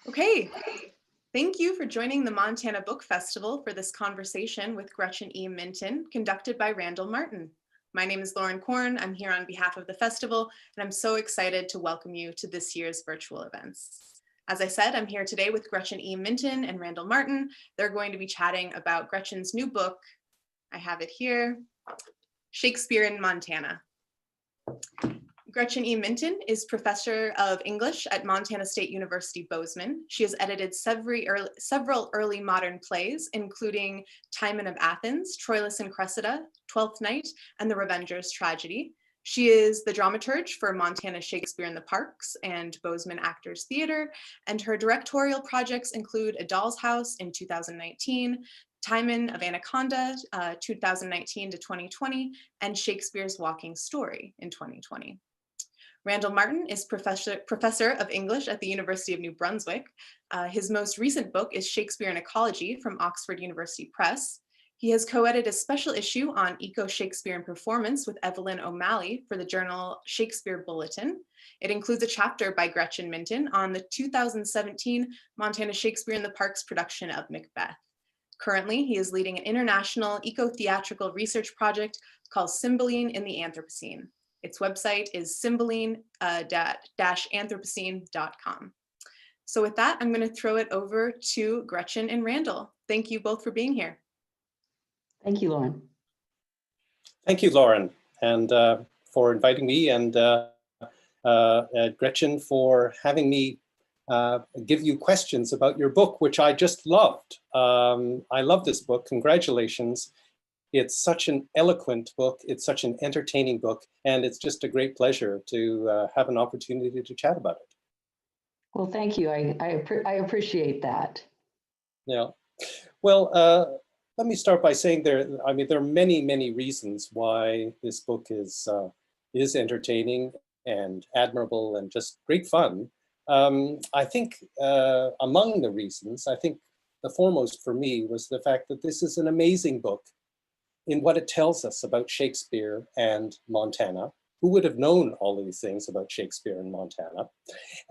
Okay, thank you for joining the Montana Book Festival for this conversation with Gretchen E. Minton, conducted by Randall Martin. My name is Lauren Korn. I'm here on behalf of the festival, and I'm so excited to welcome you to this year's virtual events. As I said, I'm here today with Gretchen E. Minton and Randall Martin. They're going to be chatting about Gretchen's new book. I have it here, Shakespeare in Montana. Gretchen E. Minton is professor of English at Montana State University, Bozeman. She has edited several early modern plays, including Timon of Athens, Troilus and Cressida, Twelfth Night, and The Revenger's Tragedy. She is the dramaturge for Montana Shakespeare in the Parks and Bozeman Actors Theater, and her directorial projects include A Doll's House in 2019, Timon of Anaconda, 2019 to 2020, and Shakespeare's Walking Story in 2020. Randall Martin is professor of English at the University of New Brunswick. His most recent book is Shakespeare and Ecology from Oxford University Press. He has co-edited a special issue on Eco-Shakespeare and Performance with Evelyn O'Malley for the journal Shakespeare Bulletin. It includes a chapter by Gretchen Minton on the 2017 Montana Shakespeare in the Parks production of Macbeth. Currently, he is leading an international eco-theatrical research project called Cymbeline in the Anthropocene. Its website is cymbeline-anthropocene.com. So with that, I'm going to throw it over to Gretchen and Randall. Thank you both for being here. Thank you, Lauren. Thank you, Lauren, and for inviting me, and Gretchen for having me give you questions about your book, which I just loved. I love this book. Congratulations. It's such an eloquent book. It's such an entertaining book, and it's just a great pleasure to have an opportunity to chat about it. Well, thank you. I appreciate that. Yeah. Well, let me start by saying there are many, many reasons why this book is entertaining and admirable and just great fun. I think among the reasons, I think the foremost for me was the fact that this is an amazing book in what it tells us about Shakespeare and Montana. Who would have known all of these things about Shakespeare and Montana?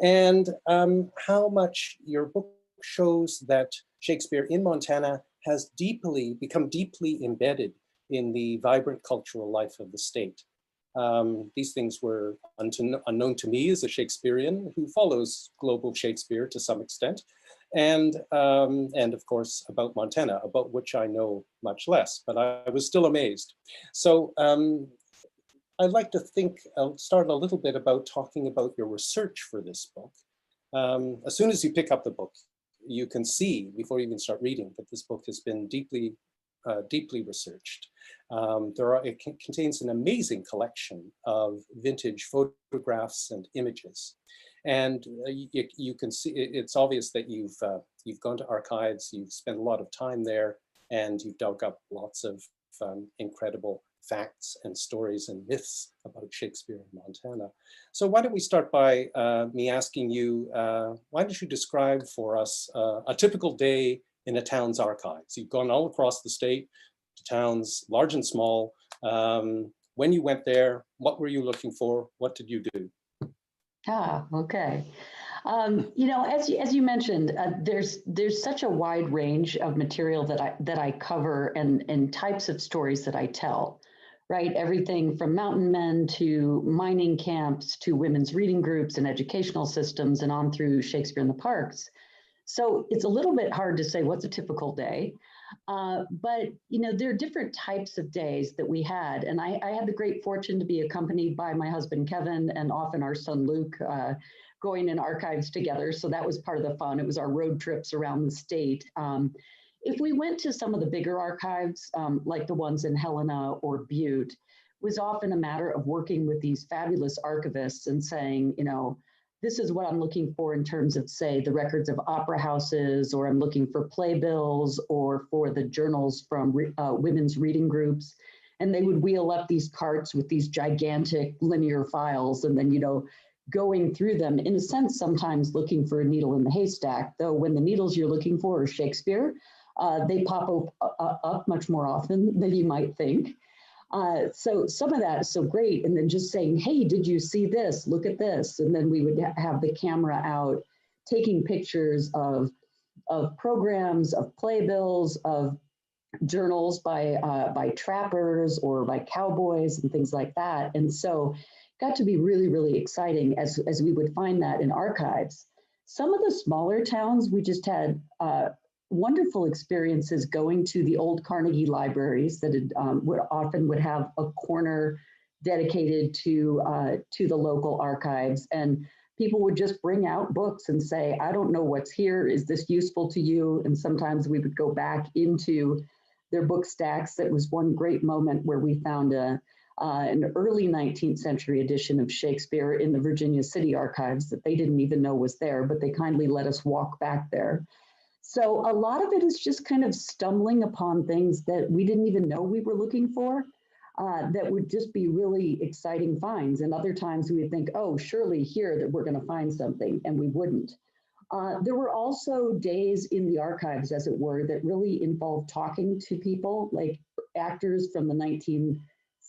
And how much your book shows that Shakespeare in Montana has become deeply embedded in the vibrant cultural life of the state. These things were unknown to me as a Shakespearean who follows global Shakespeare to some extent. And of course about Montana, about which I know much less, but I was still amazed. So I'd like to I'll start a little bit about talking about your research for this book. As soon as you pick up the book, you can see, before you even start reading, that this book has been deeply researched. It contains an amazing collection of vintage photographs and images. And you can see, it's obvious that you've gone to archives, you've spent a lot of time there, and you've dug up lots of incredible facts and stories and myths about Shakespeare in Montana. So why don't we start by me asking you, why don't you describe for us a typical day in a town's archives? You've gone all across the state to towns large and small. When you went there, what were you looking for? What did you do? Okay. As you mentioned, there's such a wide range of material that I cover and types of stories that I tell, right? Everything from mountain men to mining camps to women's reading groups and educational systems and on through Shakespeare in the Parks. So it's a little bit hard to say what's a typical day, but there are different types of days that we had, and I had the great fortune to be accompanied by my husband Kevin and often our son Luke, going in archives together. So that was part of the fun. It was our road trips around the state. If we went to some of the bigger archives, like the ones in Helena or Butte, it was often a matter of working with these fabulous archivists and saying, this is what I'm looking for in terms of, say, the records of opera houses, or I'm looking for playbills, or for the journals from women's reading groups. And they would wheel up these carts with these gigantic linear files, and then, going through them, in a sense, sometimes looking for a needle in the haystack, though when the needles you're looking for are Shakespeare, they pop up much more often than you might think. So some of that is so great. And then just saying, hey, did you see this? Look at this. And then we would have the camera out taking pictures of programs, of playbills, of journals by trappers or by cowboys and things like that. And so it got to be really, really exciting as we would find that in archives. Some of the smaller towns, we just had wonderful experiences going to the old Carnegie libraries that would have a corner dedicated to the local archives, and people would just bring out books and say, I don't know what's here, is this useful to you? And sometimes we would go back into their book stacks. That was one great moment where we found an early 19th century edition of Shakespeare in the Virginia City archives that they didn't even know was there, but they kindly let us walk back there. So a lot of it is just kind of stumbling upon things that we didn't even know we were looking for, that would just be really exciting finds. And other times we would think, oh, surely here that we're going to find something, and we wouldn't. There were also days in the archives, as it were, that really involved talking to people, like actors from the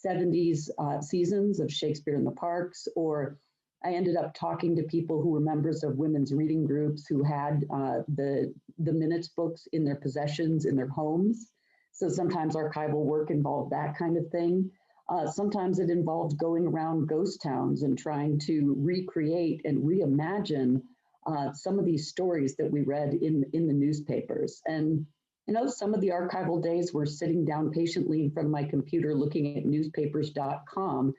1970s seasons of Shakespeare in the Parks, or I ended up talking to people who were members of women's reading groups who had the minutes books in their possessions in their homes. So sometimes archival work involved that kind of thing. Sometimes it involved going around ghost towns and trying to recreate and reimagine some of these stories that we read in the newspapers. And some of the archival days were sitting down patiently in front of my computer looking at newspapers.com,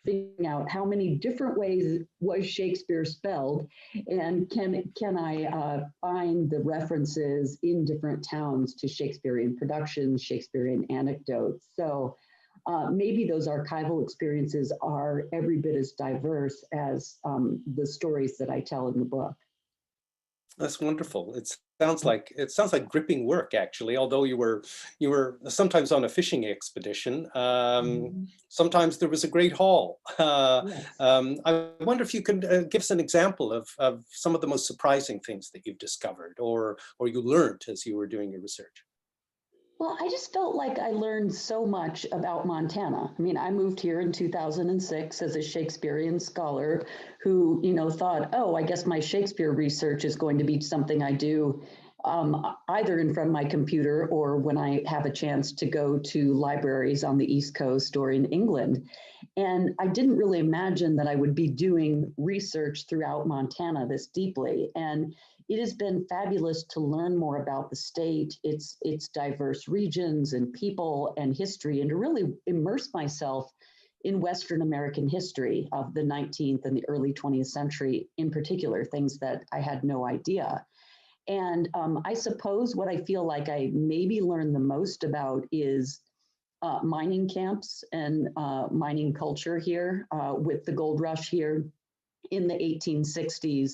figuring out how many different ways was Shakespeare spelled, and can I find the references in different towns to Shakespearean productions, Shakespearean anecdotes. So maybe those archival experiences are every bit as diverse as the stories that I tell in the book. That's wonderful. It sounds like gripping work, actually. Although you were sometimes on a fishing expedition. Sometimes there was a great haul. Yes. I wonder if you could give us an example of some of the most surprising things that you've discovered or you learned as you were doing your research. Well, I just felt like I learned so much about Montana. I mean, I moved here in 2006 as a Shakespearean scholar who, thought, oh, I guess my Shakespeare research is going to be something I do either in front of my computer or when I have a chance to go to libraries on the East Coast or in England. And I didn't really imagine that I would be doing research throughout Montana this deeply. And it has been fabulous to learn more about the state, its diverse regions and people and history, and to really immerse myself in Western American history of the 19th and the early 20th century, in particular, things that I had no idea. And I suppose what I feel like I maybe learned the most about is mining camps and mining culture here with the gold rush here in the 1860s,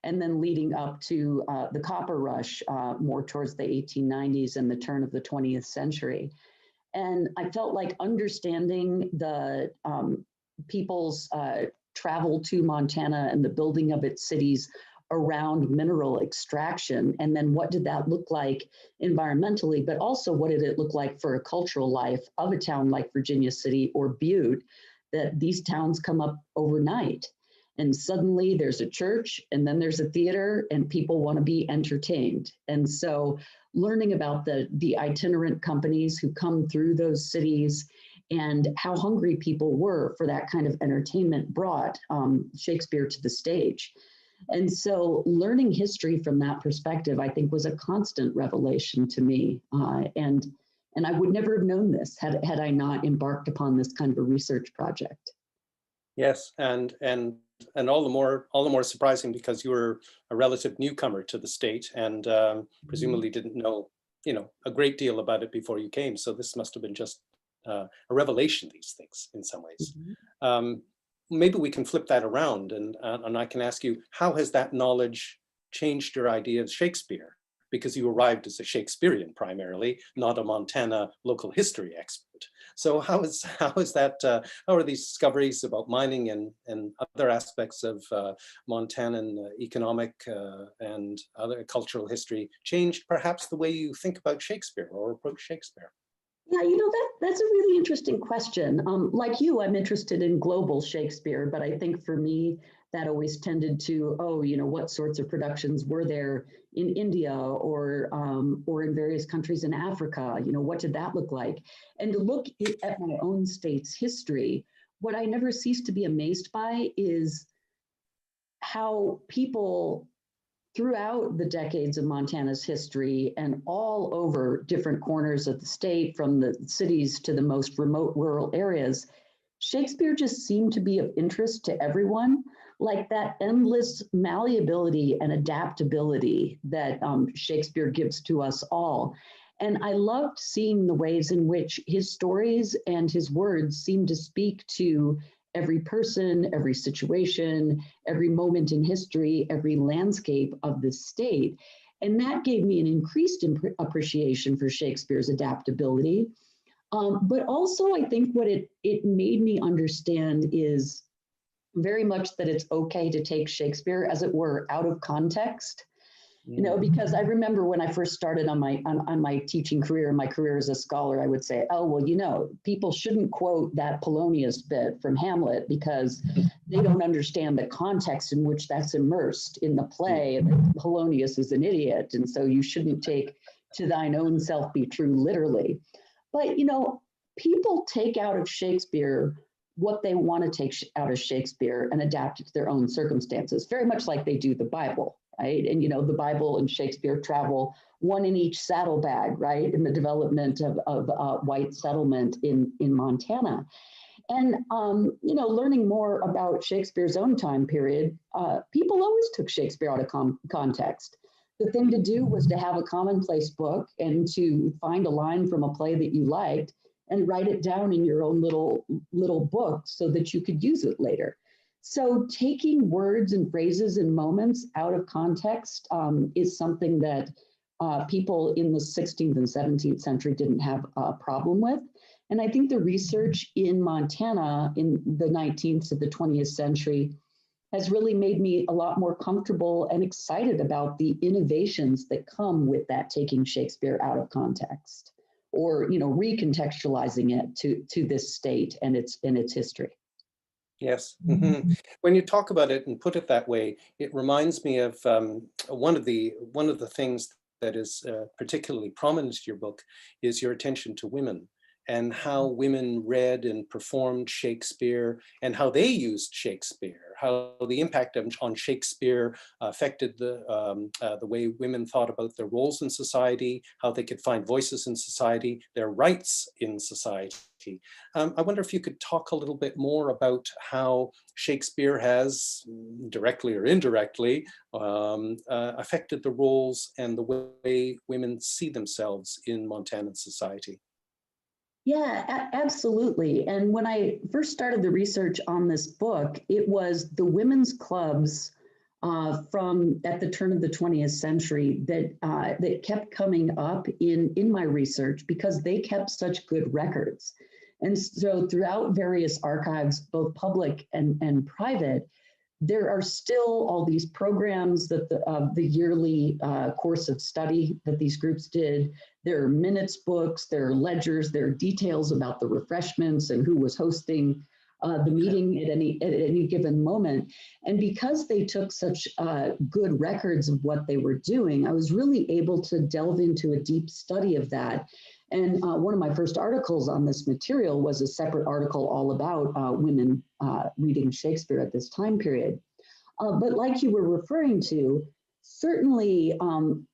and then leading up to the copper rush more towards the 1890s and the turn of the 20th century. And I felt like understanding the people's travel to Montana and the building of its cities around mineral extraction, and then what did that look like environmentally, but also what did it look like for a cultural life of a town like Virginia City or Butte, that these towns come up overnight. And suddenly there's a church, and then there's a theater, and people want to be entertained. And so learning about the itinerant companies who come through those cities and how hungry people were for that kind of entertainment brought Shakespeare to the stage. And so learning history from that perspective, I think, was a constant revelation to me. And I would never have known this had I not embarked upon this kind of a research project. Yes, and all the more surprising because you were a relative newcomer to the state and presumably didn't know a great deal about it before you came. So this must have been just a revelation, these things, in some ways. Maybe we can flip that around and I can ask you, how has that knowledge changed your idea of Shakespeare? Because you arrived as a Shakespearean primarily, not a Montana local history expert. So how are these discoveries about mining and other aspects of Montanan economic and other cultural history changed perhaps the way you think about Shakespeare or approach Shakespeare? Yeah, that's a really interesting question. Like you, I'm interested in global Shakespeare, but I think for me, that always tended to, what sorts of productions were there in India or in various countries in Africa? What did that look like? And to look at my own state's history, what I never cease to be amazed by is how people throughout the decades of Montana's history and all over different corners of the state, from the cities to the most remote rural areas, Shakespeare just seemed to be of interest to everyone, like that endless malleability and adaptability that Shakespeare gives to us all. And I loved seeing the ways in which his stories and his words seem to speak to every person, every situation, every moment in history, every landscape of the state. And that gave me an increased appreciation for Shakespeare's adaptability. But also, I think what it made me understand is very much that it's okay to take Shakespeare, as it were, out of context. Because I remember when I first started on my teaching career, my career as a scholar, I would say, oh, well, people shouldn't quote that Polonius bit from Hamlet because they don't understand the context in which that's immersed in the play. And Polonius is an idiot. And so you shouldn't take "to thine own self be true" literally. But, people take out of Shakespeare what they want to take out of Shakespeare and adapt it to their own circumstances, very much like they do the Bible. Right. And, the Bible and Shakespeare travel one in each saddlebag, right, in the development of white settlement in Montana. And, learning more about Shakespeare's own time period, people always took Shakespeare out of context. The thing to do was to have a commonplace book and to find a line from a play that you liked and write it down in your own little book so that you could use it later. So taking words and phrases and moments out of context is something that people in the 16th and 17th century didn't have a problem with. And I think the research in Montana in the 19th to the 20th century has really made me a lot more comfortable and excited about the innovations that come with that taking Shakespeare out of context, or recontextualizing it to this state and its history. Yes. Mm-hmm. When you talk about it and put it that way, it reminds me of one of the things that is particularly prominent in your book is your attention to women and how women read and performed Shakespeare and how they used Shakespeare, how the impact on Shakespeare affected the way women thought about their roles in society, how they could find voices in society, their rights in society. I wonder if you could talk a little bit more about how Shakespeare has, directly or indirectly, affected the roles and the way women see themselves in Montanan society. Yeah, absolutely. And when I first started the research on this book, it was the women's clubs from at the turn of the 20th century that kept coming up in my research because they kept such good records. And so throughout various archives, both public and private, there are still all these programs that the yearly course of study that these groups did. There are minutes books, there are ledgers, there are details about the refreshments and who was hosting the meeting at any given moment. And because they took such good records of what they were doing, I was really able to delve into a deep study of that. And one of my first articles on this material was a separate article all about women reading Shakespeare at this time period. But like you were referring to, certainly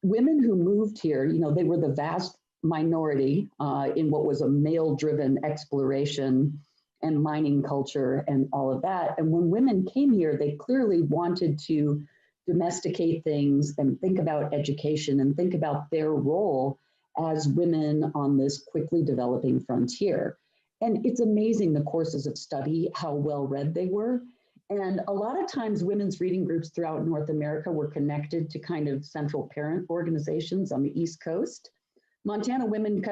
women who moved here, they were the vast minority in what was a male-driven exploration and mining culture and all of that. And when women came here, they clearly wanted to domesticate things and think about education and think about their role as women on this quickly developing frontier. And it's amazing the courses of study, how well read they were. And a lot of times women's reading groups throughout North America were connected to kind of central parent organizations on the East Coast. Montana women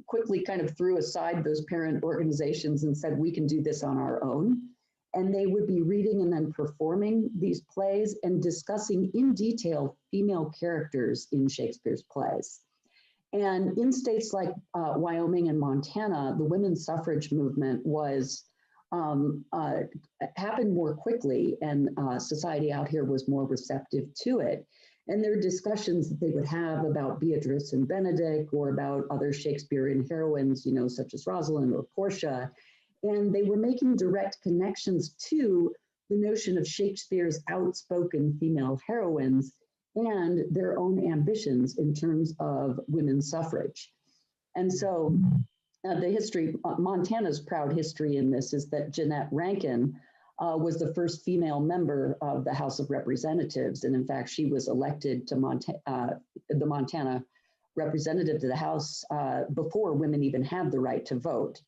quickly threw aside those parent organizations and said, we can do this on our own. And they would be reading and then performing these plays and discussing in detail female characters in Shakespeare's plays. And in states like Wyoming and Montana, the women's suffrage movement happened more quickly, and society out here was more receptive to it. And there are discussions that they would have about Beatrice and Benedict, or about other Shakespearean heroines, such as Rosalind or Portia. And they were making direct connections to the notion of Shakespeare's outspoken female heroines and their own ambitions in terms of women's suffrage. And so the history, Montana's proud history in this is that Jeanette Rankin was the first female member of the House of Representatives. And in fact, she was elected to the Montana representative to the House before women even had the right to vote.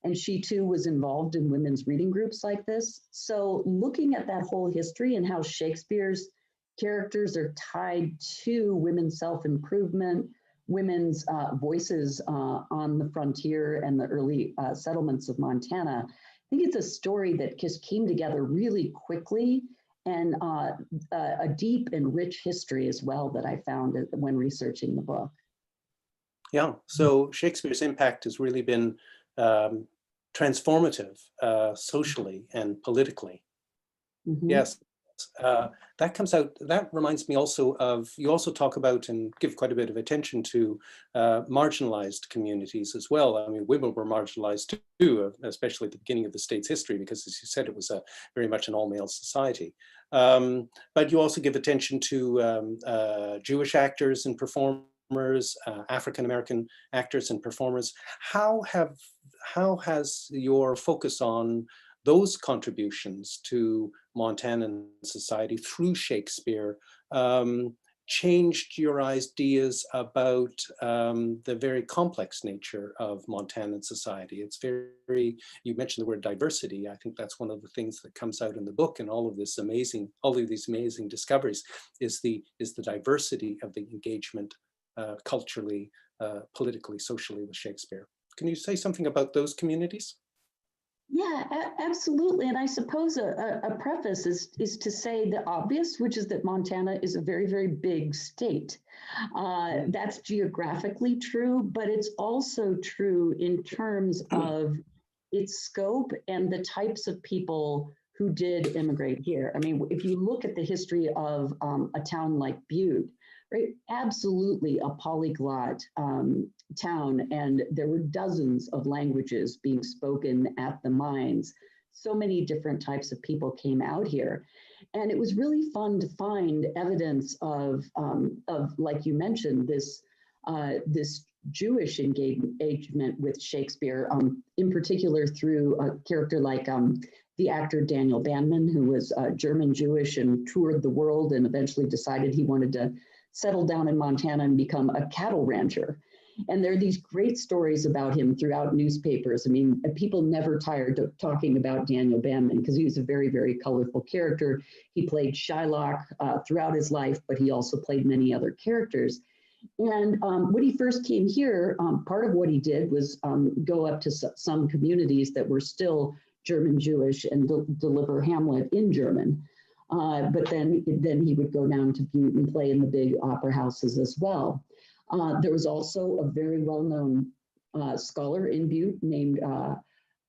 And she too was involved in women's reading groups like this. So looking at that whole history and how Shakespeare's characters are tied to women's self-improvement, women's voices on the frontier and the early settlements of Montana, I think it's a story that just came together really quickly, and a deep and rich history as well that I found when researching the book. Yeah, so Shakespeare's impact has really been transformative socially and politically. Mm-hmm. Yes. That comes out, that reminds me also of, you also talk about and give quite a bit of attention to marginalized communities as well. I mean, women were marginalized too, especially at the beginning of the state's history, because as you said, it was very much an all-male society. But you also give attention to Jewish actors and performers, African-American actors and performers. How has your focus on those contributions to Montanan society through Shakespeare changed your ideas about the very complex nature of Montanan society? It's very, you mentioned the word diversity. I think that's one of the things that comes out in the book, and all of these amazing discoveries is the diversity of the engagement culturally, politically, socially with Shakespeare. Can you say something about those communities? Yeah, absolutely. And I suppose a preface is to say the obvious, which is that Montana is a very, very big state. That's geographically true, but it's also true in terms of its scope and the types of people who did immigrate here. I mean, if you look at the history of a town like Butte, right, absolutely a polyglot town, and there were dozens of languages being spoken at the mines. So many different types of people came out here. And it was really fun to find evidence of like you mentioned, this Jewish engagement with Shakespeare, in particular through a character like the actor Daniel Bandmann, who was German Jewish and toured the world and eventually decided he wanted to settle down in Montana and become a cattle rancher. And there are these great stories about him throughout newspapers. I mean, people never tired of talking about Daniel Bandmann because he was a very, very colorful character. He played Shylock throughout his life, but he also played many other characters. And when he first came here, part of what he did was go up to some communities that were still German Jewish and deliver Hamlet in German. But then he would go down to Butte and play in the big opera houses as well. There was also a very well-known scholar in Butte named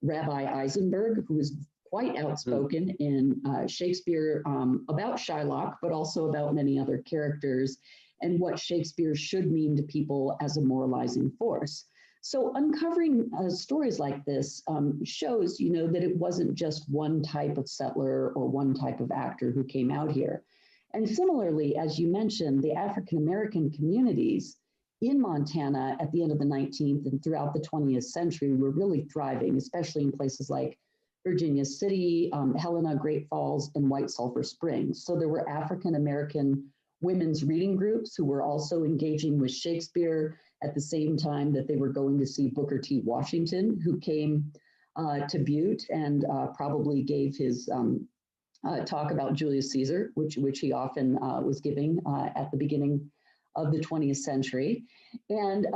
Rabbi Eisenberg, who was quite outspoken in Shakespeare about Shylock, but also about many other characters and what Shakespeare should mean to people as a moralizing force. So uncovering stories like this shows, that it wasn't just one type of settler or one type of actor who came out here. And similarly, as you mentioned, the African-American communities in Montana at the end of the 19th and throughout the 20th century were really thriving, especially in places like Virginia City, Helena, Great Falls, and White Sulphur Springs. So there were African-American women's reading groups who were also engaging with Shakespeare at the same time that they were going to see Booker T. Washington, who came to Butte and probably gave his talk about Julius Caesar, which he often was giving at the beginning of the 20th century. And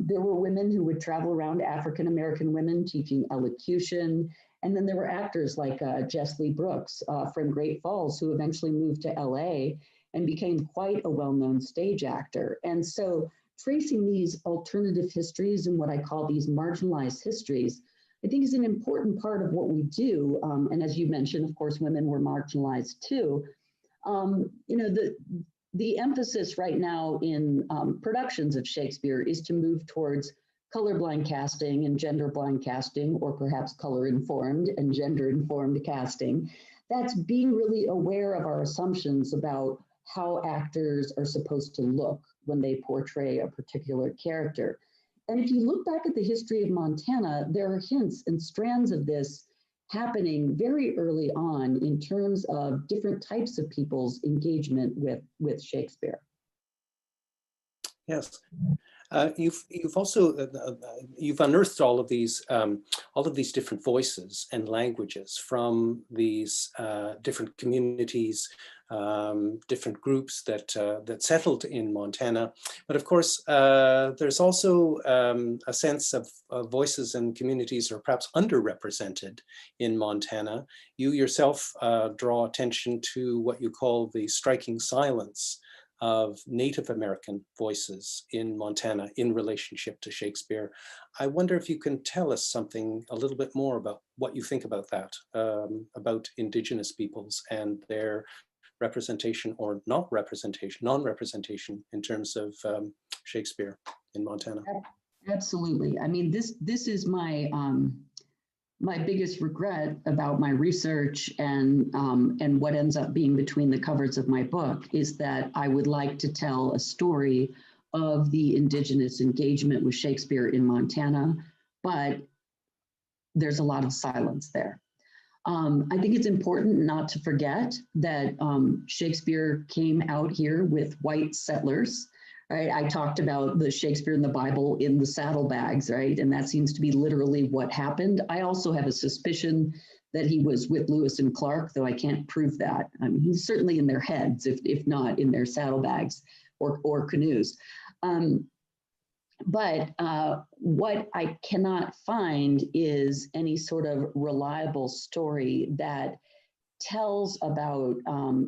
there were women who would travel around, African-American women teaching elocution. And then there were actors like Jess Lee Brooks from Great Falls, who eventually moved to LA and became quite a well-known stage actor. And so tracing these alternative histories and what I call these marginalized histories, I think is an important part of what we do. And as you mentioned, of course, women were marginalized too. You know, the emphasis right now in productions of Shakespeare is to move towards colorblind casting and gender-blind casting, or perhaps color-informed and gender-informed casting. That's being really aware of our assumptions about how actors are supposed to look when they portray a particular character. And if you look back at the history of Montana, there are hints and strands of this happening very early on in terms of different types of people's engagement with Shakespeare. Yes. You've also you've unearthed all of these different voices and languages from these different communities, different groups that settled in Montana. But of course, there's also a sense of voices and communities that are perhaps underrepresented in Montana. You yourself draw attention to what you call the striking silence of Native American voices in Montana in relationship to Shakespeare. I wonder if you can tell us something a little bit more about what you think about that, about Indigenous peoples and their representation or non-representation in terms of Shakespeare in Montana. Absolutely. I mean, this is my my biggest regret about my research and what ends up being between the covers of my book is that I would like to tell a story of the Indigenous engagement with Shakespeare in Montana, but there's a lot of silence there. I think it's important not to forget that Shakespeare came out here with white settlers. Right? I talked about the Shakespeare in the Bible in the saddlebags, right? And that seems to be literally what happened. I also have a suspicion that he was with Lewis and Clark, though I can't prove that. I mean, he's certainly in their heads, if not in their saddlebags or canoes. But what I cannot find is any sort of reliable story that tells about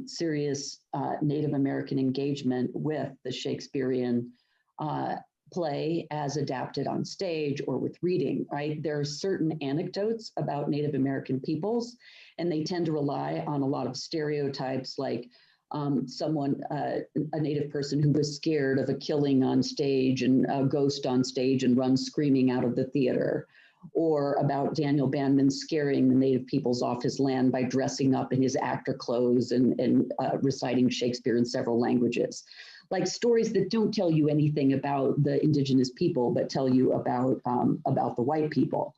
serious Native American engagement with the Shakespearean play as adapted on stage or with reading, right? There are certain anecdotes about Native American peoples, and they tend to rely on a lot of stereotypes like a Native person who was scared of a killing on stage and a ghost on stage and runs screaming out of the theater, or about Daniel Banman scaring the Native peoples off his land by dressing up in his actor clothes and reciting Shakespeare in several languages. Like stories that don't tell you anything about the Indigenous people, but tell you about the white people.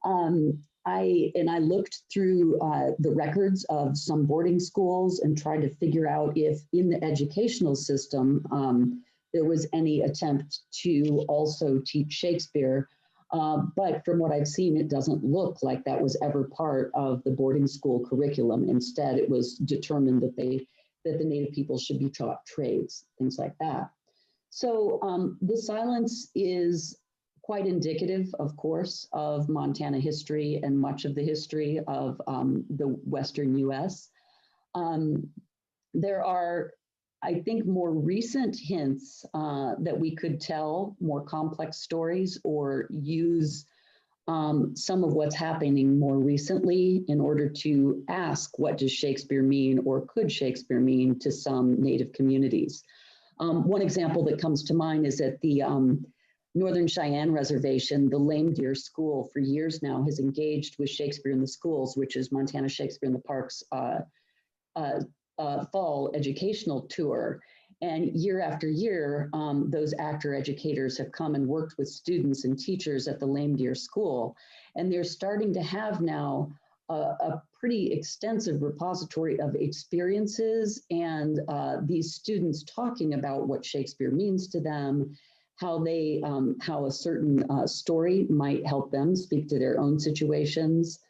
I looked through the records of some boarding schools and tried to figure out if in the educational system there was any attempt to also teach Shakespeare. But from what I've seen, it doesn't look like that was ever part of the boarding school curriculum. Instead, it was determined that the Native people should be taught trades, things like that. So the silence is quite indicative, of course, of Montana history and much of the history of the Western US. There are, I think, more recent hints that we could tell more complex stories or use some of what's happening more recently in order to ask, what does Shakespeare mean, or could Shakespeare mean to some Native communities? One example that comes to mind is at the Northern Cheyenne Reservation, the Lame Deer School for years now has engaged with Shakespeare in the Schools, which is Montana Shakespeare in the Park's fall educational tour. And year after year, those actor educators have come and worked with students and teachers at the Lame Deer School. And they're starting to have now a pretty extensive repository of experiences and these students talking about what Shakespeare means to them, how a certain story might help them speak to their own situations,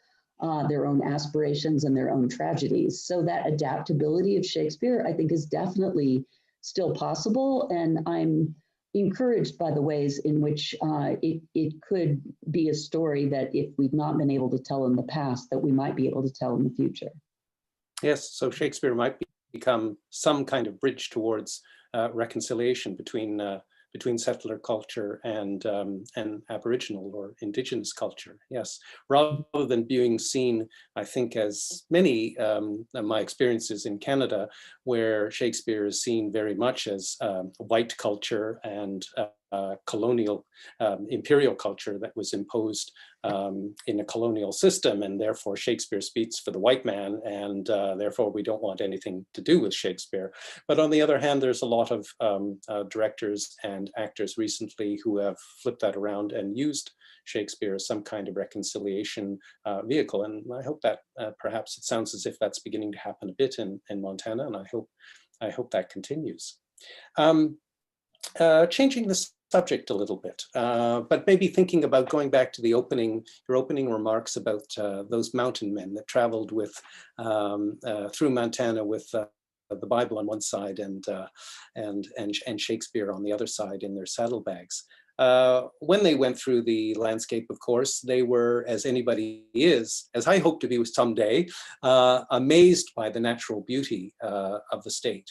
their own aspirations and their own tragedies. So that adaptability of Shakespeare, I think, is definitely still possible. And I'm encouraged by the ways in which it could be a story that if we've not been able to tell in the past, that we might be able to tell in the future. Yes, so Shakespeare might become some kind of bridge towards reconciliation between between settler culture and Aboriginal or Indigenous culture. Yes, rather than being seen, I think, as many of my experiences in Canada, where Shakespeare is seen very much as white culture and colonial imperial culture that was imposed in a colonial system, and therefore Shakespeare speaks for the white man, and therefore we don't want anything to do with Shakespeare. But on the other hand, there's a lot of directors and actors recently who have flipped that around and used Shakespeare as some kind of reconciliation vehicle. And I hope that perhaps it sounds as if that's beginning to happen a bit in Montana, and I hope that continues. Changing the subject a little bit, but maybe thinking about going back to the your opening remarks about those mountain men that traveled with through Montana with the Bible on one side and Shakespeare on the other side in their saddlebags. When they went through the landscape, of course, they were, as anybody is, as I hope to be someday, amazed by the natural beauty of the state.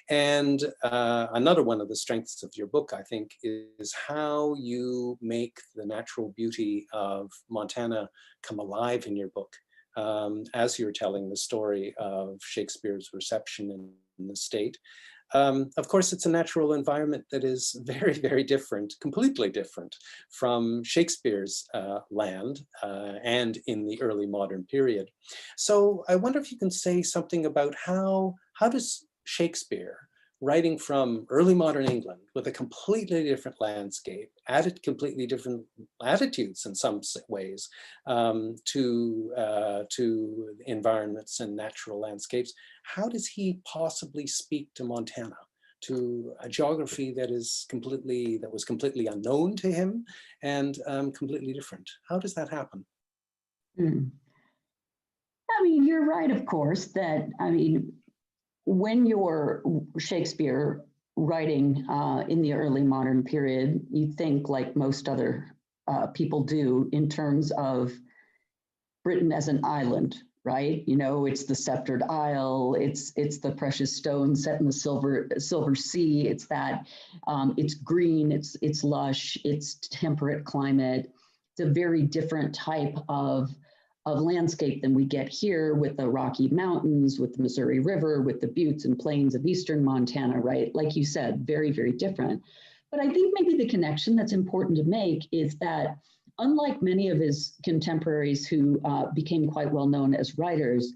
And another one of the strengths of your book, I think, is how you make the natural beauty of Montana come alive in your book. As you're telling the story of Shakespeare's reception in the state. Of course, it's a natural environment that is very, very different, completely different from Shakespeare's land and in the early modern period. So I wonder if you can say something about how does Shakespeare, writing from early modern England with a completely different landscape, added completely different attitudes in some ways to environments and natural landscapes. How does he possibly speak to Montana, to a geography that was completely unknown to him and completely different? How does that happen? I mean, you're right, of course, that, I mean, when you're Shakespeare writing in the early modern period, you think like most other people do in terms of Britain as an island, right? You know, it's the sceptered isle, it's the precious stone set in the silver sea. It's that it's green, it's lush, it's temperate climate. It's a very different type of landscape than we get here with the Rocky Mountains, with the Missouri River, with the buttes and plains of eastern Montana, right? Like you said, very, very different. But I think maybe the connection that's important to make is that unlike many of his contemporaries who became quite well known as writers,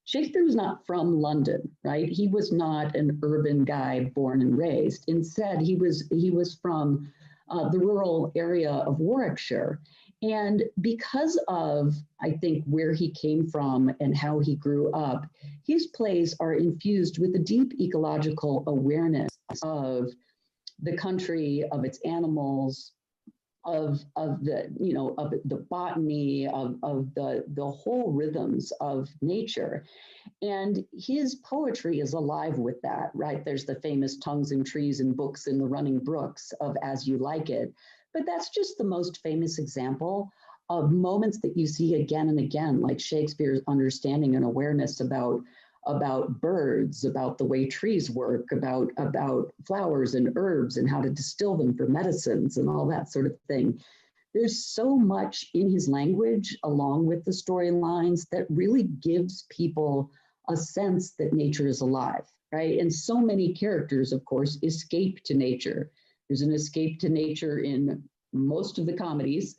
Shakespeare was not from London, right? He was not an urban guy born and raised. Instead, he was from the rural area of Warwickshire. And because of, I think, where he came from and how he grew up, his plays are infused with a deep ecological awareness of the country, of its animals, of the botany, of the whole rhythms of nature. And his poetry is alive with that, right? There's the famous tongues and trees and books in the running brooks of As You Like It. But that's just the most famous example of moments that you see again and again, like Shakespeare's understanding and awareness about birds, about the way trees work, about flowers and herbs and how to distill them for medicines and all that sort of thing. There's so much in his language, along with the storylines, that really gives people a sense that nature is alive, right? And so many characters, of course, escape to nature. There's an escape to nature in most of the comedies,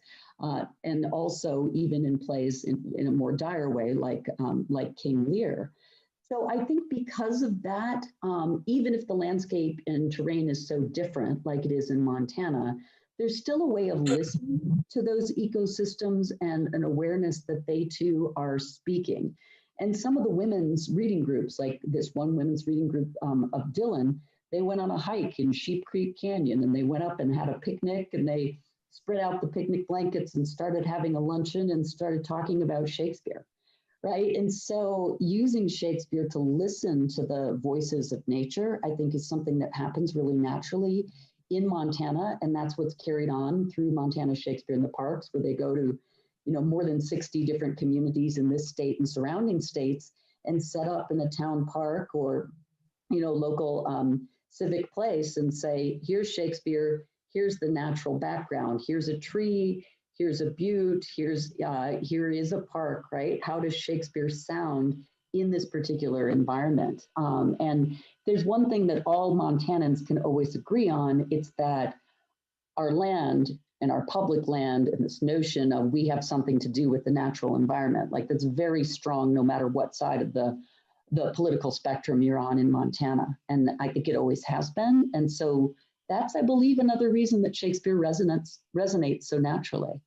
and also even in plays in a more dire way, like King Lear. So I think because of that, even if the landscape and terrain is so different, like it is in Montana, there's still a way of listening to those ecosystems and an awareness that they too are speaking. And some of the women's reading groups, like this one women's reading group of Dillon, they went on a hike in Sheep Creek Canyon, and they went up and had a picnic, and they spread out the picnic blankets and started having a luncheon and started talking about Shakespeare, right? And so using Shakespeare to listen to the voices of nature, I think, is something that happens really naturally in Montana. And that's what's carried on through Montana Shakespeare in the Parks, where they go to, more than 60 different communities in this state and surrounding states and set up in a town park or, local civic place and say, here's Shakespeare, here's the natural background, here's a tree, here's a butte, here is a park, right? How does Shakespeare sound in this particular environment? And there's one thing that all Montanans can always agree on, it's that our land and our public land and this notion of we have something to do with the natural environment, like that's very strong no matter what side of the political spectrum you're on in Montana. And I think it always has been. And so that's, I believe, another reason that Shakespeare resonates so naturally.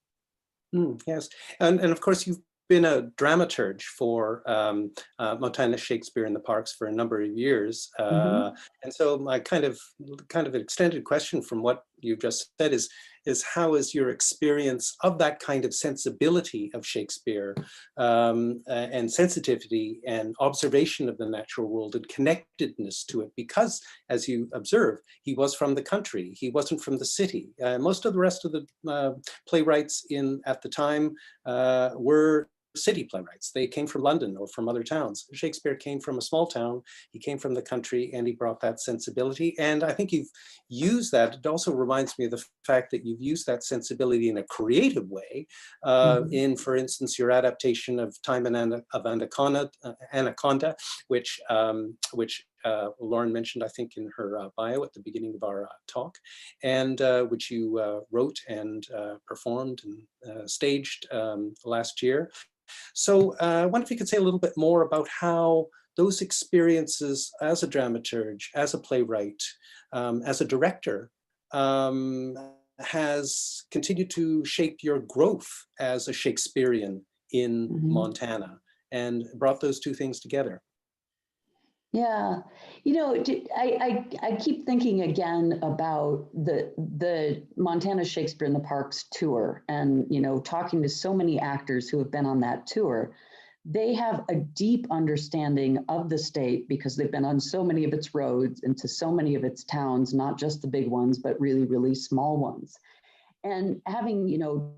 Yes, and of course you've been a dramaturge for Montana Shakespeare in the Parks for a number of years, and so my kind of extended question from what you just said is how is your experience of that kind of sensibility of Shakespeare and sensitivity and observation of the natural world and connectedness to it? Because, as you observe, he was from the country, he wasn't from the city. Most of the rest of the playwrights at the time were city playwrights. They came from London or from other towns. Shakespeare came from a small town, he came from the country, and he brought that sensibility. And I think you've used that. It also reminds me of the fact that you've used that sensibility in a creative way in, for instance, your adaptation of Time of Anaconda, which Lauren mentioned, I think, in her bio at the beginning of our talk, and which you wrote and performed and staged last year. So I wonder if you could say a little bit more about how those experiences as a dramaturge, as a playwright, as a director, has continued to shape your growth as a Shakespearean in Montana and brought those two things together. Yeah, you know, I keep thinking again about the Montana Shakespeare in the Parks tour, and you know, talking to so many actors who have been on that tour. They have a deep understanding of the state because they've been on so many of its roads and to so many of its towns, not just the big ones, but really, really small ones. And having, you know,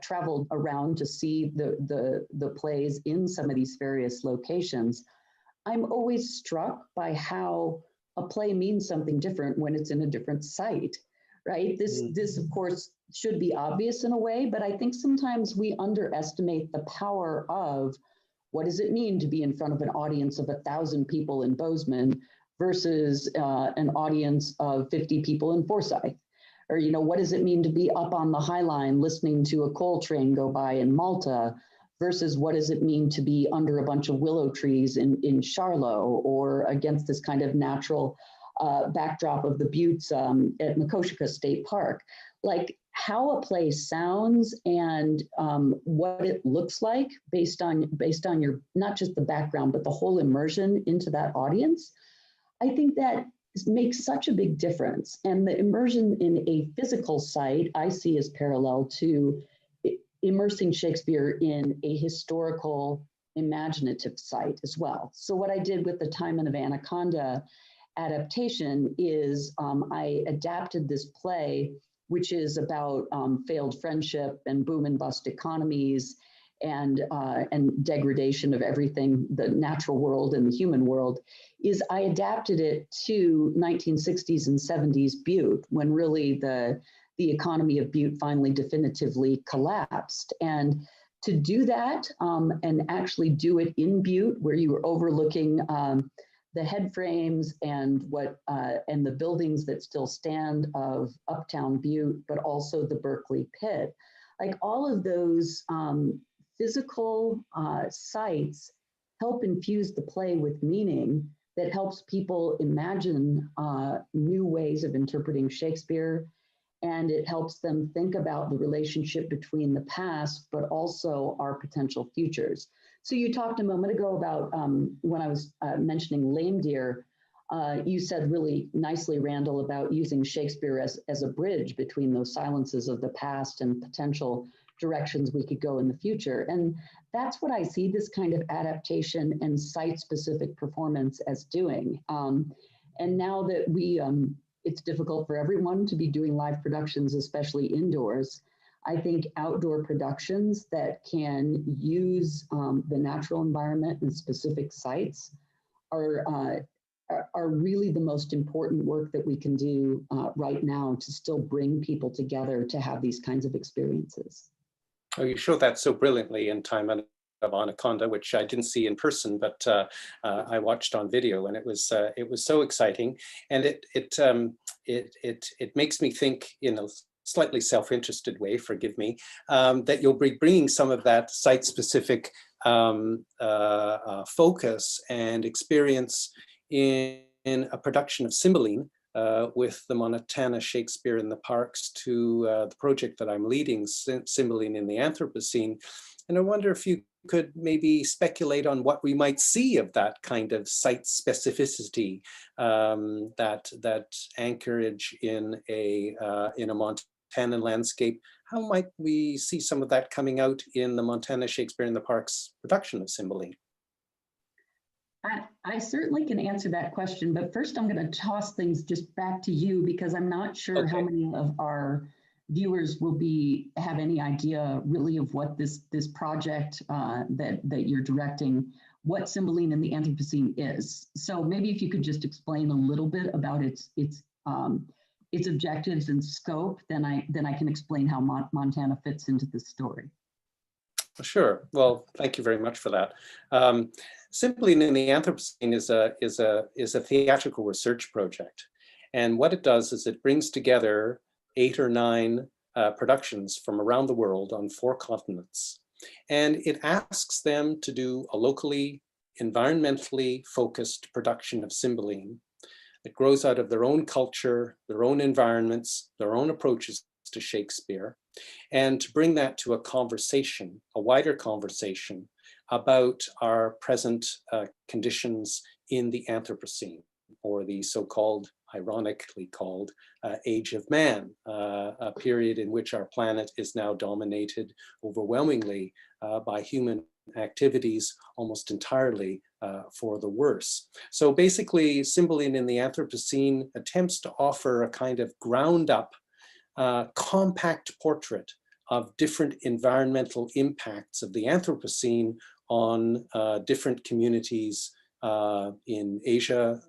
traveled around to see the plays in some of these various locations, I'm always struck by how a play means something different when it's in a different site, right? This of course should be obvious in a way, but I think sometimes we underestimate the power of what does it mean to be in front of an audience of 1,000 people in Bozeman versus an audience of 50 people in Forsyth? Or, you know, what does it mean to be up on the High Line listening to a coal train go by in Malta versus what does it mean to be under a bunch of willow trees in Charlotte or against this kind of natural backdrop of the buttes at Makoshika State Park? Like how a place sounds and what it looks like based on your, not just the background, but the whole immersion into that audience. I think that makes such a big difference. And the immersion in a physical site I see as parallel to immersing Shakespeare in a historical, imaginative site as well. So what I did with the Time of Anaconda adaptation is I adapted this play, which is about failed friendship and boom and bust economies and degradation of everything, the natural world and the human world, is I adapted it to 1960s and 70s Butte, when really the economy of Butte finally definitively collapsed. And to do that and actually do it in Butte, where you were overlooking the head frames and and the buildings that still stand of Uptown Butte, but also the Berkeley Pit, like all of those physical sites help infuse the play with meaning that helps people imagine new ways of interpreting Shakespeare. And it helps them think about the relationship between the past, but also our potential futures. So you talked a moment ago about when I was mentioning lame deer, you said really nicely, Randall, about using Shakespeare as a bridge between those silences of the past and potential directions we could go in the future. And that's what I see this kind of adaptation and site-specific performance as doing. And now that it's difficult for everyone to be doing live productions, especially indoors, I think outdoor productions that can use the natural environment and specific sites are are really the most important work that we can do right now to still bring people together to have these kinds of experiences. Oh, you showed that so brilliantly in Time of Anaconda, which I didn't see in person, but I watched on video, and it was so exciting, and it makes me think in a slightly self-interested way, forgive me, that you'll be bringing some of that site-specific focus and experience in a production of Cymbeline with the Montana Shakespeare in the Parks to the project that I'm leading, Cymbeline in the Anthropocene. And I wonder if you could maybe speculate on what we might see of that kind of site specificity, that anchorage in a Montana landscape. How might we see some of that coming out in the Montana Shakespeare in the Parks production of Cymbeline? I certainly can answer that question, but first I'm going to toss things just back to you because I'm not sure how many of our viewers will have any idea really of what this project that you're directing, what Cymbeline in the Anthropocene is. So maybe if you could just explain a little bit about its objectives and scope, then I can explain how Montana fits into this story. Sure. Well, thank you very much for that. Cymbeline in the Anthropocene is a theatrical research project, and what it does is it brings together 8 or 9 productions from around the world on 4 continents, and it asks them to do a locally, environmentally focused production of Cymbeline that grows out of their own culture, their own environments, their own approaches to Shakespeare, and to bring that to a conversation, a wider conversation about our present conditions in the Anthropocene, or the so-called, ironically called, Age of Man, a period in which our planet is now dominated overwhelmingly by human activities, almost entirely for the worse. So basically, Cymbeline in the Anthropocene attempts to offer a kind of ground-up, compact portrait of different environmental impacts of the Anthropocene on different communities in Asia,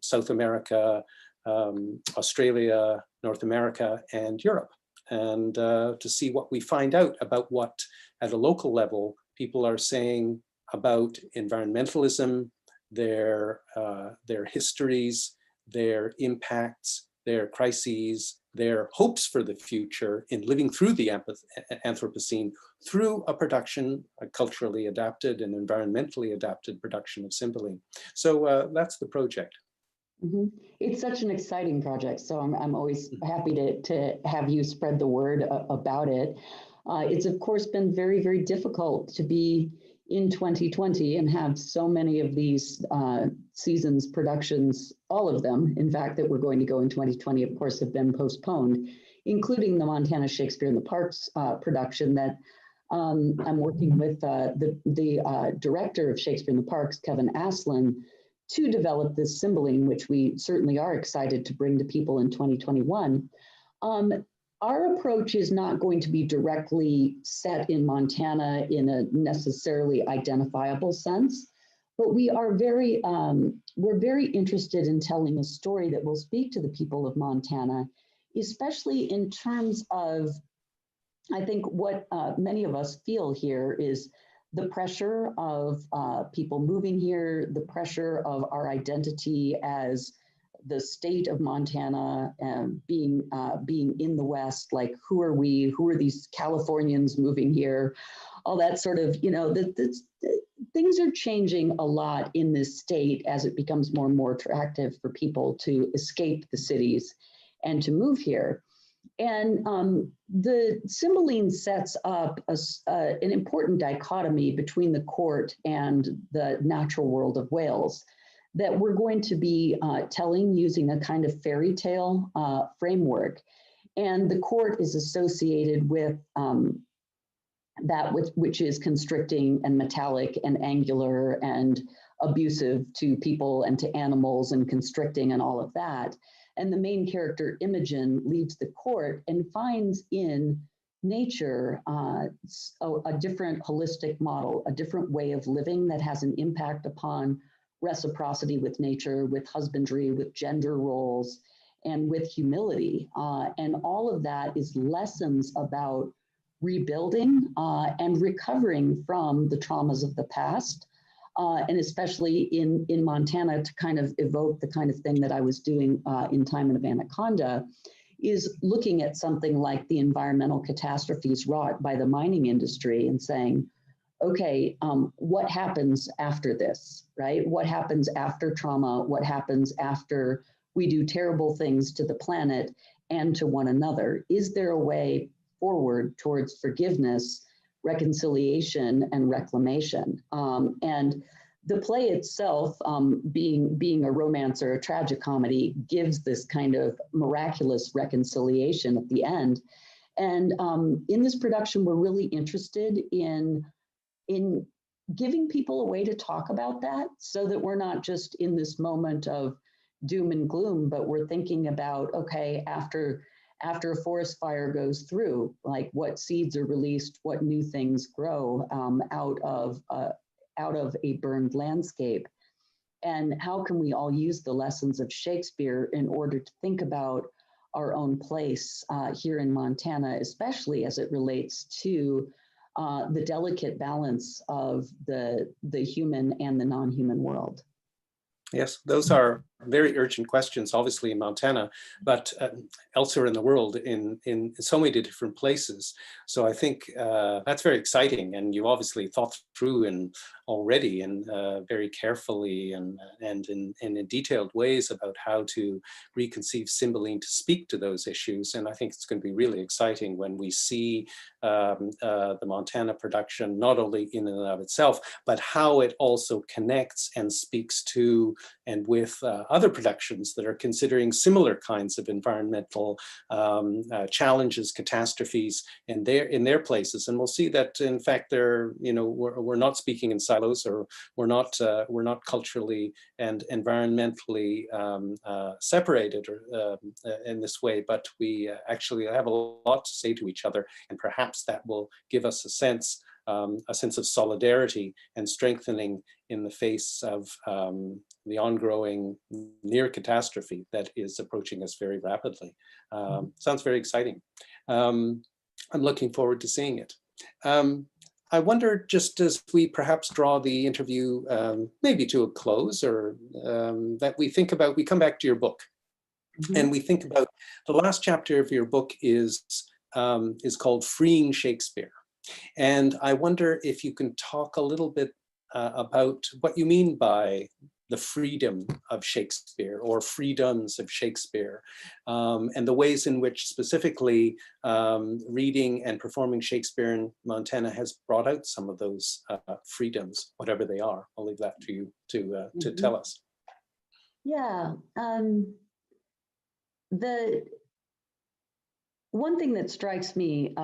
South America, Australia, North America, and Europe, and to see what we find out about what, at a local level, people are saying about environmentalism, their histories, their impacts, their crises, their hopes for the future in living through the Anthropocene through a production, a culturally adapted and environmentally adapted production of Cymbeline. So that's the project. Mm-hmm. It's such an exciting project, so I'm always happy to have you spread the word about it. It's of course been very, very difficult to be in 2020 and have so many of these seasons productions, all of them, in fact, that were going to go in 2020, of course, have been postponed, including the Montana Shakespeare in the Parks production that I'm working with the director of Shakespeare in the Parks, Kevin Aslin, to develop this Cymbeline, which we certainly are excited to bring to people in 2021. Our approach is not going to be directly set in Montana in a necessarily identifiable sense, but we are we're very interested in telling a story that will speak to the people of Montana, especially in terms of, I think what many of us feel here is the pressure of people moving here, the pressure of our identity as the state of Montana being in the West, like who are we, who are these Californians moving here, all that sort of, things are changing a lot in this state as it becomes more and more attractive for people to escape the cities and to move here. And the Cymbeline sets up an important dichotomy between the court and the natural world of Wales that we're going to be telling using a kind of fairy tale framework. And the court is associated with that which is constricting and metallic and angular and abusive to people and to animals and constricting and all of that. And the main character, Imogen, leaves the court and finds in nature a different holistic model, a different way of living that has an impact upon reciprocity with nature, with husbandry, with gender roles, and with humility. And all of that is lessons about rebuilding and recovering from the traumas of the past. And especially in Montana, to kind of evoke the kind of thing that I was doing in Time of Anaconda, is looking at something like the environmental catastrophes wrought by the mining industry and saying, okay, what happens after this, right? What happens after trauma? What happens after we do terrible things to the planet and to one another? Is there a way forward towards forgiveness, reconciliation, and reclamation? And the play itself, being a romance or a tragicomedy, gives this kind of miraculous reconciliation at the end. And in this production, we're really interested in giving people a way to talk about that, so that we're not just in this moment of doom and gloom, but we're thinking about, okay, after a forest fire goes through, like what seeds are released, what new things grow out of a burned landscape, and how can we all use the lessons of Shakespeare in order to think about our own place here in Montana, especially as it relates to the delicate balance of the human and the non-human world. Yes, those are very urgent questions, obviously in Montana, but elsewhere in the world in so many different places. So I think that's very exciting, and you obviously thought through and already and very carefully and in detailed ways about how to reconceive Cymbeline to speak to those issues. And I think it's going to be really exciting when we see the Montana production, not only in and of itself, but how it also connects and speaks to and with other productions that are considering similar kinds of environmental challenges, catastrophes in their places. And we'll see that, in fact, we're not speaking in silos, or we're not culturally and environmentally separated or in this way, but we actually have a lot to say to each other, and perhaps that will give us a sense of solidarity and strengthening in the face of the ongoing near catastrophe that is approaching us very rapidly. Sounds very exciting. I'm looking forward to seeing it. I wonder, just as we perhaps draw the interview maybe to a close, or that we come back to your book. Mm-hmm. And we think about the last chapter of your book is called Freeing Shakespeare. And I wonder if you can talk a little bit about what you mean by the freedom of Shakespeare, or freedoms of Shakespeare, and the ways in which specifically reading and performing Shakespeare in Montana has brought out some of those freedoms, whatever they are. I'll leave that to you to tell us. Yeah. The one thing that strikes me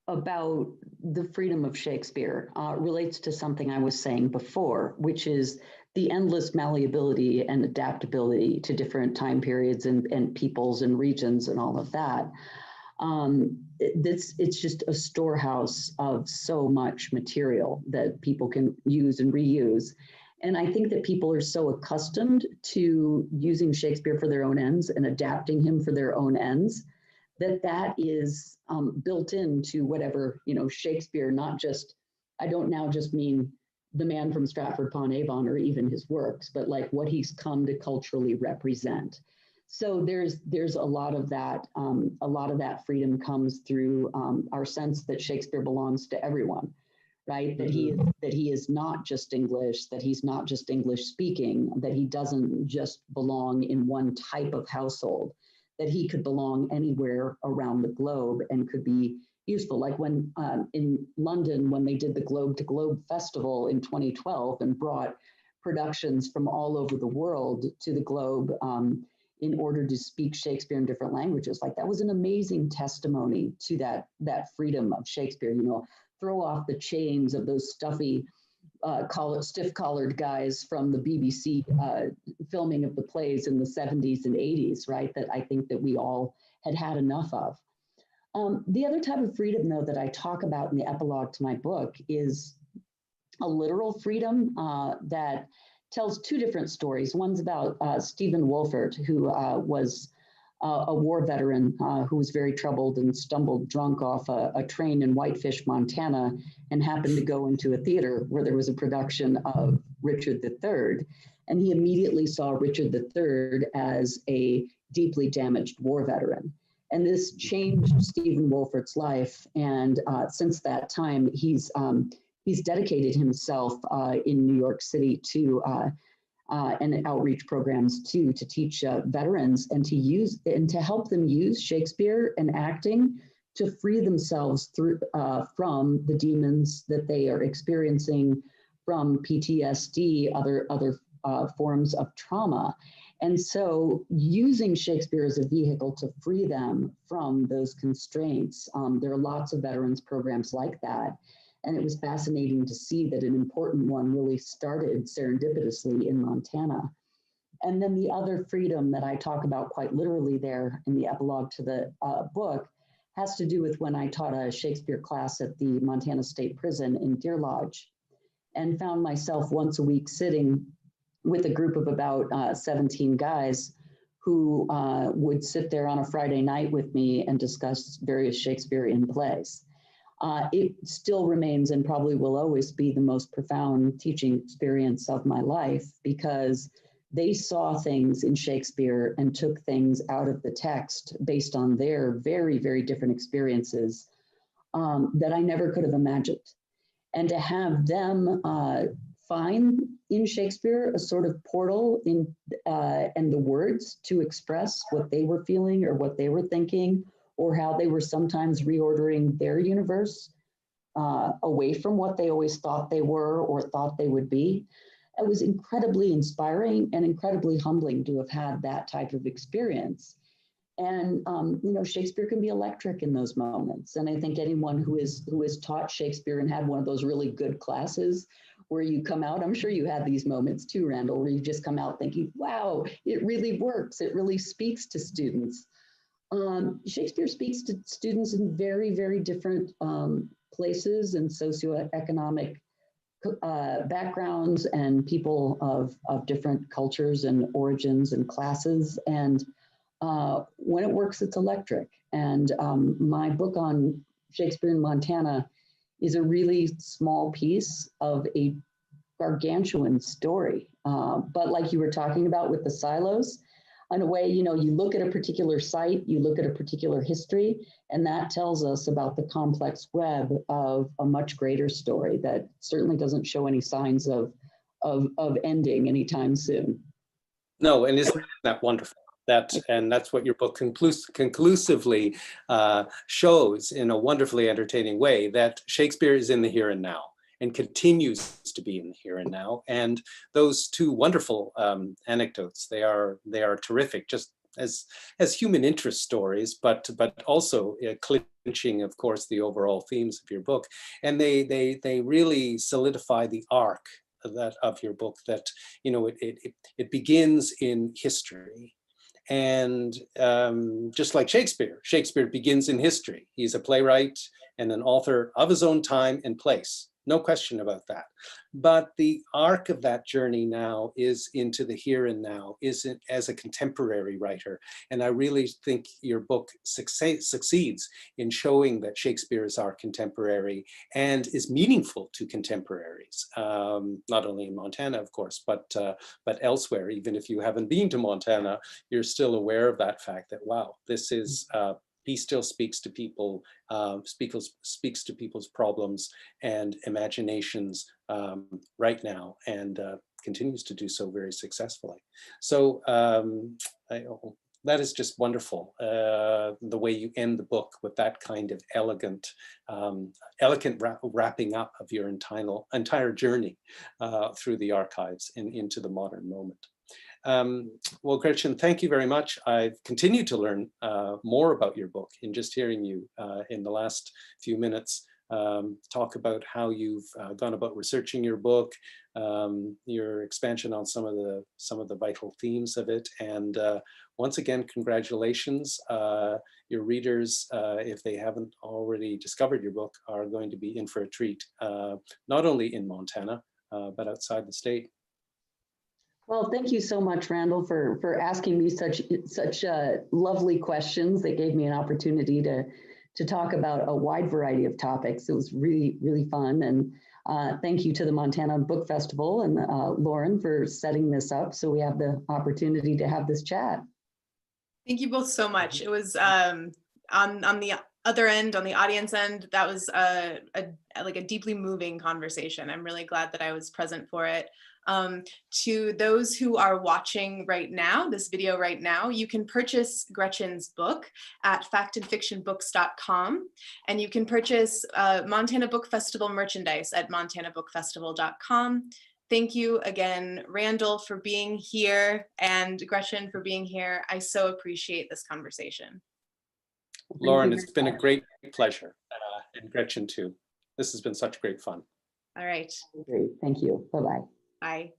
about the freedom of Shakespeare relates to something I was saying before, which is the endless malleability and adaptability to different time periods and peoples and regions and all of that. It's just a storehouse of so much material that people can use and reuse. And I think that people are so accustomed to using Shakespeare for their own ends and adapting him for their own ends, that is built into whatever, Shakespeare, I don't now just mean the man from Stratford-upon-Avon or even his works, but like what he's come to culturally represent. So there's a lot of that. A lot of that freedom comes through our sense that Shakespeare belongs to everyone, right? That he is not just English, that he's not just English speaking, that he doesn't just belong in one type of household, that he could belong anywhere around the globe and could be useful. Like when in London, when they did the Globe to Globe Festival in 2012 and brought productions from all over the world to the Globe in order to speak Shakespeare in different languages, like that was an amazing testimony to that freedom of Shakespeare. Throw off the chains of those stuffy stiff-collared guys from the BBC filming of the plays in the 70s and 80s, right? That I think that we all had enough of. The other type of freedom, though, that I talk about in the epilogue to my book is a literal freedom that tells two different stories. One's about Stephen Wolfert, who was a war veteran who was very troubled and stumbled drunk off a train in Whitefish, Montana, and happened to go into a theater where there was a production of Richard III. And he immediately saw Richard III as a deeply damaged war veteran. And this changed Stephen Wolfert's life. And since that time, he's dedicated himself in New York City to and outreach programs too, to teach veterans and to help them use Shakespeare and acting to free themselves from the demons that they are experiencing, from PTSD, other forms of trauma. And so using Shakespeare as a vehicle to free them from those constraints, there are lots of veterans programs like that. And it was fascinating to see that an important one really started serendipitously in Montana. And then the other freedom that I talk about quite literally there in the epilogue to the book has to do with when I taught a Shakespeare class at the Montana State Prison in Deer Lodge, and found myself once a week sitting with a group of about 17 guys who would sit there on a Friday night with me and discuss various Shakespearean plays. It still remains and probably will always be the most profound teaching experience of my life, because they saw things in Shakespeare and took things out of the text based on their very, very different experiences that I never could have imagined. And to have them find in Shakespeare a sort of portal in and the words to express what they were feeling or what they were thinking, or how they were sometimes reordering their universe away from what they always thought they were or thought they would be. It was incredibly inspiring and incredibly humbling to have had that type of experience. And Shakespeare can be electric in those moments. And I think anyone who is taught Shakespeare and had one of those really good classes where you come out, I'm sure you had these moments too, Randall, where you just come out thinking, wow, it really works. It really speaks to students. Shakespeare speaks to students in very, very different places and socioeconomic backgrounds, and people of different cultures and origins and classes. And when it works, it's electric. And my book on Shakespeare in Montana is a really small piece of a gargantuan story. But like you were talking about with the silos, in a way, you look at a particular site, you look at a particular history, and that tells us about the complex web of a much greater story that certainly doesn't show any signs of ending anytime soon. No, and isn't that wonderful? And that's what your book conclusively shows in a wonderfully entertaining way, that Shakespeare is in the here and now, and continues to be in the here and now. And those two wonderful anecdotes, they are terrific, just as human interest stories, but also clinching, of course, the overall themes of your book. And they really solidify the arc of your book, that it begins in history. And just like Shakespeare begins in history. He's a playwright and an author of his own time and place. No question about that. But the arc of that journey now is into the here and now, is it as a contemporary writer. And I really think your book succeeds in showing that Shakespeare is our contemporary and is meaningful to contemporaries, not only in Montana, of course, but elsewhere. Even if you haven't been to Montana, you're still aware of that fact that, wow, this is he still speaks to people, speaks to people's problems and imaginations right now, and continues to do so very successfully. So that is just wonderful, the way you end the book with that kind of elegant wrapping up of your entire journey through the archives and into the modern moment. Well, Gretchen, thank you very much. I've continued to learn more about your book in just hearing you in the last few minutes talk about how you've gone about researching your book, your expansion on some of the vital themes of it, and once again, congratulations. Your readers, if they haven't already discovered your book, are going to be in for a treat, not only in Montana, but outside the state. Well, thank you so much, Randall, for asking me such lovely questions that gave me an opportunity to talk about a wide variety of topics. It was really, really fun. And thank you to the Montana Book Festival and Lauren for setting this up so we have the opportunity to have this chat. Thank you both so much. It was on the other end, on the audience end, that was like a deeply moving conversation. I'm really glad that I was present for it. To those who are watching right now, this video right now, you can purchase Gretchen's book at factandfictionbooks.com, and you can purchase Montana Book Festival merchandise at montanabookfestival.com. Thank you again, Randall, for being here, and Gretchen for being here. I so appreciate this conversation. Lauren, it's been a great pleasure, and Gretchen too. This has been such great fun. All right. Great, thank you. Bye-bye. Bye.